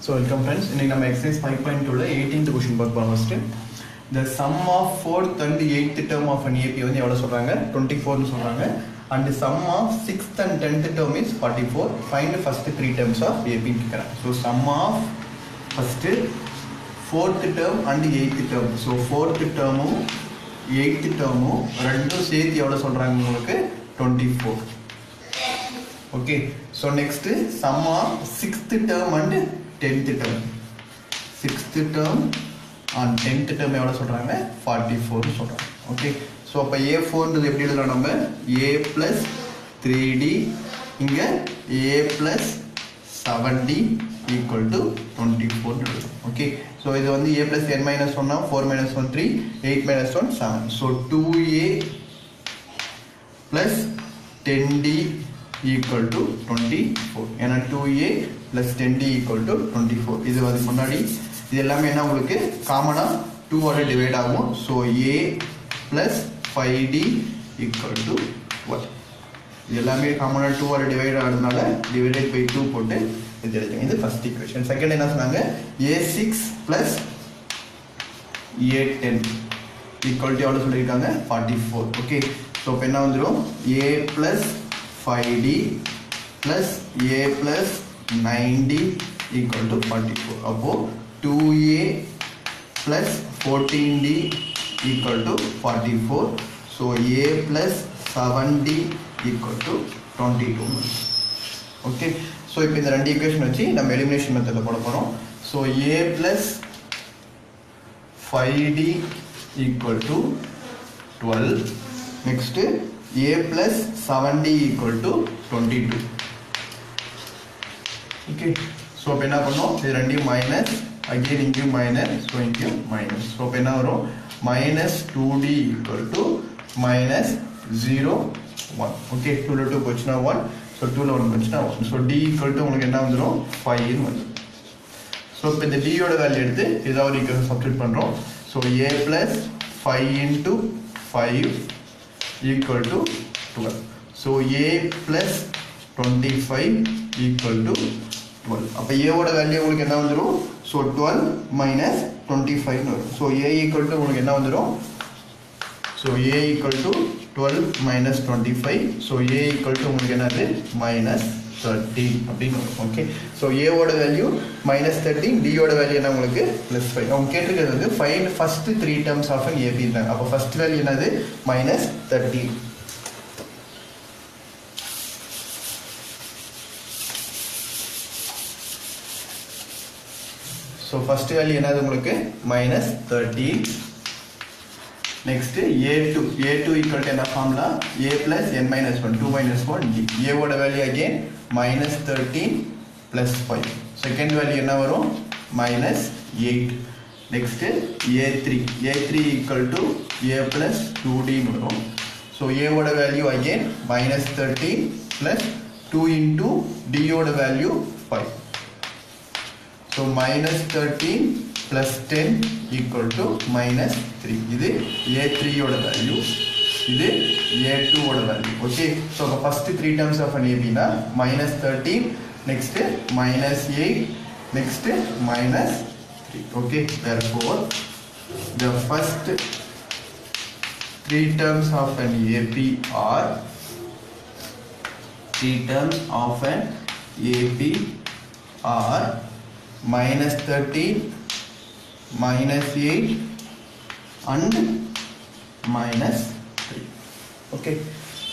So welcome friends. In our exercise 5.2 18th question பார்க்க போறோம் first. The sum of 4th and 8th term of an AP வந்து எவ்வளவு சொல்றாங்க 24 னு சொல்றாங்க and the sum of 6th and 10th term is 44. Find the first three terms of AP கேக்குறாங்க. So sum of first 4th term and 8th term. So 4th term 8th term ரெண்டும் சேர்த்து எவ்வளவு சொல்றாங்க உங்களுக்கு 24. Okay, so next sum of 6th term and 10th term. 6th term and 10th term எவ்வளவு சொல்றாங்க 44 சொல்றாங்க. Okay, so அப்ப a4 ன்றது எப்படி எழுதலாம் நம்ம a plus 3d இங்க a plus 7d equal to 24 எழுதலாம். Okay, so இது வந்து a plus n minus 1 4 minus 1 3 8 minus 1 7. So 2a plus 10d equal to 24. ஏன்னா 2a plus 10d equal to 24. இது வந்து முன்னாடி இது எல்லாமே என்ன உங்களுக்கு காமனா 2 ஓட டிவைட் ஆகும். So a plus 5d equal to 1. இது எல்லாமே காமனா 2 ஓட டிவைட் ஆகிறதுனால divided by 2 போட்டு இது எழுதுங்க. இது ஃபர்ஸ்ட் ஈக்குவேஷன். செகண்ட் என்ன சொன்னாங்க a6 plus a10 equal to எவ்வளவு சொல்லிருக்காங்க 44. ஓகே, சோ இப்போ என்ன வந்துரும் a plus 5d plus a plus 9d equal to 44. அப்போ 2a plus 14d equal to 44. So a plus 7d equal to 22. Okay, so இப்போ இந்த ரெண்டு ஈக்குவேஷன் வச்சு நம்ம எலிமினேஷன் மெத்தட்ல போட போறோம். So a plus 5d equal to 12. Next a plus 7d equal to 22. Okay, so இப்போ என்ன பண்ணோம் இது ரெண்டையும் மைனஸ் again இங்க மைனஸ் so இங்க மைனஸ். so இப்போ என்ன வரும் minus 2d equal to minus 0 1. okay, 2 ல 2 போச்சுனா 1, so 2 ல 1 போச்சுனா 1. so d equal to உங்களுக்கு என்ன வந்துரும் 5 ன்னு வந்துரும். so இப்போ இந்த d யோட வேல்யூ எடுத்து ஏதாவது ஒரு ஈக்குவேஷன் சப்ஸ்டிட்யூட் பண்றோம். so a plus 5 into 5 equal to 12. So a plus 25 equal to 12. அப்ப a ஓட வேல்யூ உங்களுக்கு என்ன வந்துரும் so 12 minus 25 னு வரும். so a equal to உங்களுக்கு என்ன வந்துரும் so a equal to 12 minus 25. so a equal to உங்களுக்கு என்னது minus 13 அப்படினு வரும். ஓகே, so a ஓட வேல்யூ minus 13, d ஓட வேல்யூ என்ன உங்களுக்கு plus 5. அவங்க கேட்டிருக்கிறது வந்து find first three terms of an AP ன்றாங்க. அப்ப first வேல்யூ என்னது minus 13. so first வேல்யூ என்னது உங்களுக்கு minus 13. next a2 equal to என்ன formula a plus n minus 1 2 minus 1 d. a ஓட value again minus 13 plus 5. second value என்ன வரும் minus 8. next a3 equal to a plus 2d வரும். so a ஓட value again minus 13 plus 2 into d ஓட value 5. so minus 13 plus 10 equal to minus 3. இது a3 ஓட value, இது a2 ஓட value. Okay, so the first three terms of an AP na minus 13, next minus 8, next minus 3. okay, therefore the first three terms of an AP are minus 13, minus 8 and minus 3. okay,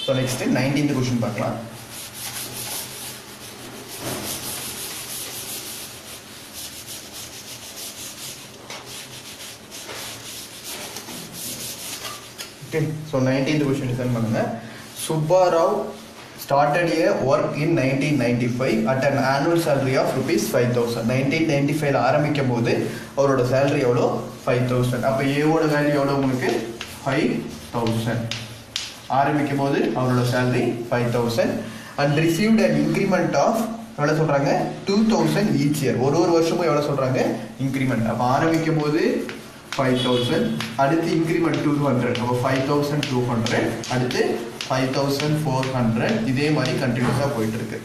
so next 19th question பார்க்கலாம். okay, so 19th question listen பண்ணுங்க. Subbarao started a work in 1995 at an annual salary of rupees 5000. 1995 ல ஆரம்பிக்கும் போது அவரோட salary எவ்வளோ 5000. அப்ப a ஓட value எவ்வளோ உங்களுக்கு 5000. ஆரம்பிக்கும் போது அவரோட salary 5000 and received an increment of எவ்வளோ சொல்றாங்க 2000 each year. ஒரு வருஷமும் எவ்வளோ சொல்றாங்க increment. அப்ப ஆரம்பிக்கும் போது 5000, அடுத்து increment 200, அப்ப 5200, அடுத்து 5400. இதே மாதிரி கண்டினியூஸா போயிட்டு இருக்கு.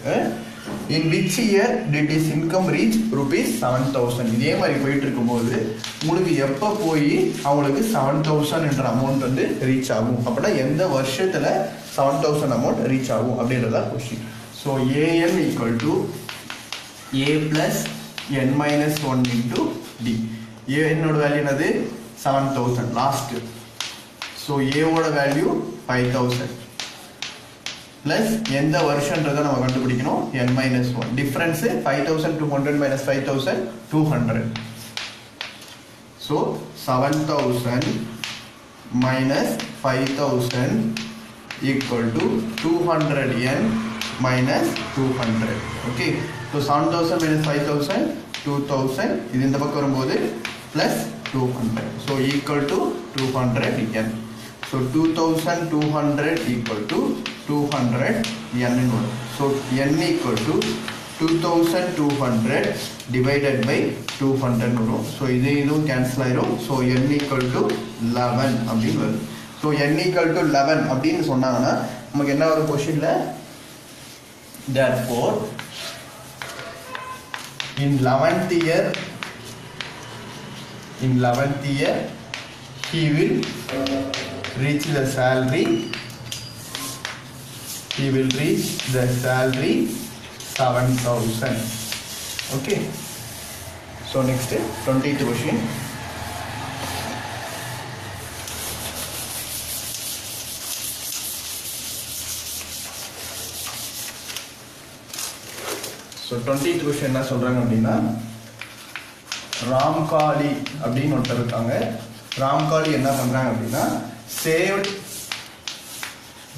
In which year did his income reach rupees 7,000? இதே மாதிரி போயிட்டு இருக்கும்போது உங்களுக்கு எப்போ போய் அவங்களுக்கு 7,000 என்ற அமௌண்ட் வந்து ரீச் ஆகும் அப்படின்னா எந்த வருஷத்தில் 7,000 அமௌண்ட் ரீச் ஆகும் அப்படின்றதா question. So A N equal to A plus N minus 1 into D. ஏன்னோட வேல்யூ என்னது 7,000 லாஸ்ட்டு. ஸோ ஏவோட வேல்யூ 5,000 plus எந்த வருஷன்றதை நம்ம கண்டுபிடிக்கணும் n minus 1. Difference 5,200 minus 5,200. So 7,000 minus 5,000 equal to 200n minus 200. Okay. So 7,000 minus 5,000 2,000. இது இந்த பக்கம் வரும்போது plus 200. So equal to 200n. So 2,200 equal to 200 n. So n equal to 2,200 divided by 200. So this cancel ஆயிரும். So n equal to 11 அப்படின்னு வருது. So n equal to 11 அப்படின்னு சொன்னாங்கன்னா நமக்கு என்ன வரும் क्वेश्चनல, therefore in 11th year he will reach the salary 7,000. Okay. So next 20th question. So 20th question என்ன சொல்றாங்க அப்படின்னா, ராம்காலி அப்படின்னு ஒருத்தர் இருக்காங்க. ராம்காலி என்ன பண்றாங்க அப்படின்னா, saved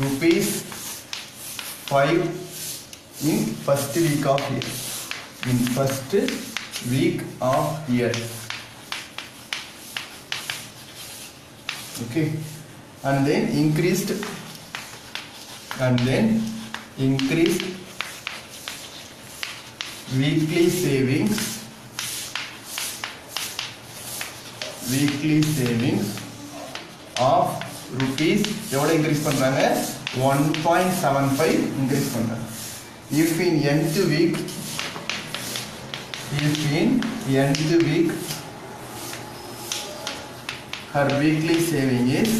rupees 5 in first week of year. In first week of year. Okay. And then increased weekly savings of rupees எவ்வளவு increase பண்றாங்க 1.75 increase பண்றாங்க. If in nth week her weekly saving is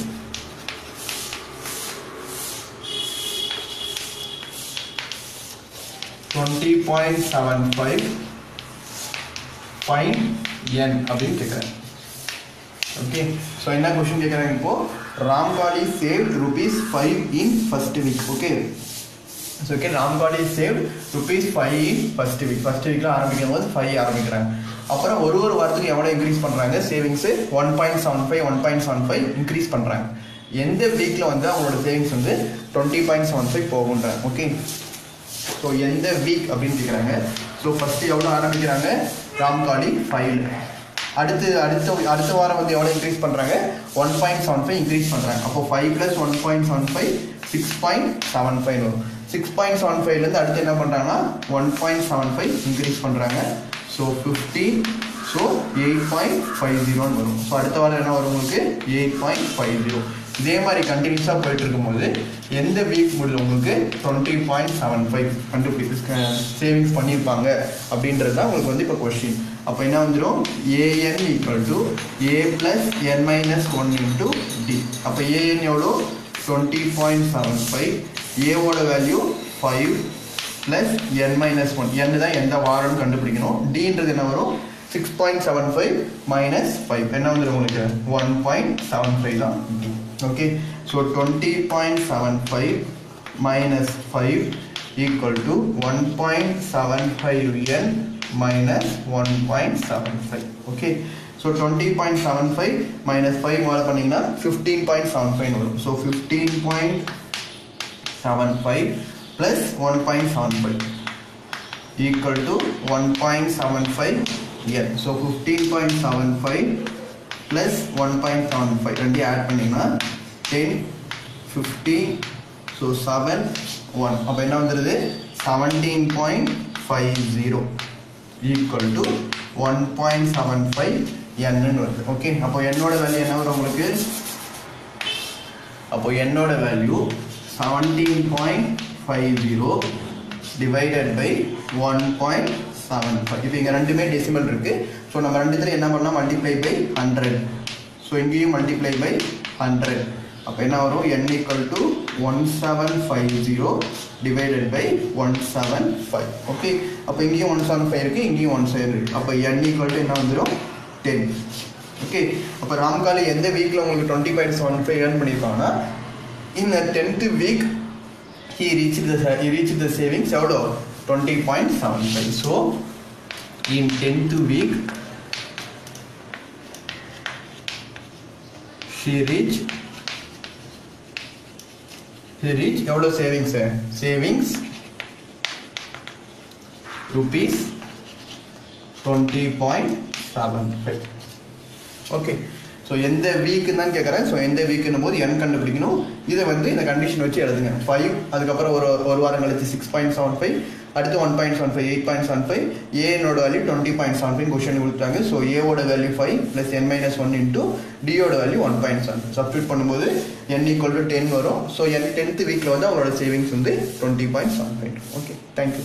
20.75, find n அப்படின்னு கேக்குறாங்க. Okay, so என்ன question கேக்குறாங்க இப்போ, ராம்காலி saved rupees 5 in first week. Okay, so okay, ராம்காலி saved rupees 5 in first week. First weekல ஆரம்பிக்கும் போது 5 ஆரம்பிக்கிறாங்க. அப்புறம் ஒரு வாரத்துக்கு எவ்வளவு இன்க்ரீஸ் பண்றாங்க, சேவிங்ஸ் 1.75 இன்க்ரீஸ் பண்றாங்க. எந்த வீக்ல வந்து அவங்களோட சேவிங்ஸ் வந்து 20.75 போகும்ன்றாங்க. ஓகே, ஸோ எந்த வீக் அப்படின்னு கேட்குறாங்க. ஸோ ஃபர்ஸ்ட் எவ்வளோ ஆரம்பிக்கிறாங்க, ராம்காலி 5. அடுத்த வாரம் வந்து எவ்வளோ இன்க்ரீஸ் பண்ணுறாங்க, 1.75 இன்க்ரீஸ் பண்ணுறாங்க. அப்போ 5 + 1.75 6.75 வரும். 6.75லேருந்து அடுத்து என்ன பண்ணுறாங்கன்னா 1.75 இன்க்ரீஸ் பண்ணுறாங்க. ஸோ 15, ஸோ 8.50 வரும். ஸோ அடுத்த வாரம் என்ன வரும் உங்களுக்கு 8.50. இதே மாதிரி கண்டினியூஸாக போயிட்டு இருக்கும்போது எந்த வீக் முடியும் உங்களுக்கு 20.75 சேவிங்ஸ் பண்ணியிருப்பாங்க அப்படின்றது தான் உங்களுக்கு வந்து இப்போ கொஸ்டின். அப்போ என்ன வந்துடும், A N equal to A plus N minus 1 into D. அப்போ ஏஎன் எவ்வளோ 20.75, ஏவோட value 5 plus N minus 1, N தான் எந்த வாரம்னு கண்டுபிடிக்கணும். டின்றது என்ன வரும் 6.75 மைனஸ் 5 என்ன வந்துடும் உங்களுக்கு 1.75 தான் D. Okay, so 20.75 minus 5 equal to 1.75n minus 1.75. Okay, so 20.75 minus 5 more பண்ணீங்கன்னா 15.75 வரும். So 15.75 plus 1.75 equal to 1.75n. So 15.75 plus 1.75 ரெண்டு ஆட் பண்ணீங்கன்னா 10, 15, so 7, 1. அப்போ என்ன வந்துடுது 17.50 equal to 1.75 n வருது. ஓகே, அப்போ என்னோட வேல்யூ என்ன வரும் உங்களுக்கு, அப்போ என்னோட வேல்யூ 17.50 divided by 1.75. இப்போ இங்க ரெண்டுமே டெசிமல் இருக்கு. ஸோ நம்ம ரெண்டுத்துல என்ன பண்ணலாம், மல்டிப்ளை பை 100. ஸோ இங்கேயும் மல்டிப்ளை பை 100. அப்போ என்ன வரும், n equal to 1750 divided by 175. Okay, அப்போ இங்கேயும் 175 இருக்கு, இங்கேயும் 175 இருக்கு. அப்போ n equal to என்ன வந்துடும், 10. ஓகே, அப்போ ராம்காலி எந்த வீக்ல உங்களுக்கு 20.75 earn பண்ணியிருக்காங்கன்னா, in the 10th week he reached the savings எவ்வளோ, 20.75. so in 10th week he reached எவ்வளோ savings rupees 20.75. ஓகே, ஸோ எந்த வீக்குன்னு தான் கேட்குறேன். ஸோ எந்த வீக்குன்னும் போது n கண்டுபிடிக்கணும். இதை வந்து இந்த கண்டிஷன் வச்சு எழுதுங்க. 5, அதுக்கப்புறம் ஒரு வாரம் கழிச்சு 6.75, அடுத்து 1.75, 8.75, ஏனோட வேல்யூ 20.75 கொஸ்டின் கொடுத்தாங்க. ஸோ ஏவோட வேல்யூ 5 + n-1 இன்ட்டு டியோட வேல்யூ 1.75 சப்ஸ்டியூட் பண்ணும்போது n = 10 வரும். ஸோ 10th வீக்கில் வந்து அவங்களோட சேவிங்ஸ் வந்து 20.75. Okay, thank you.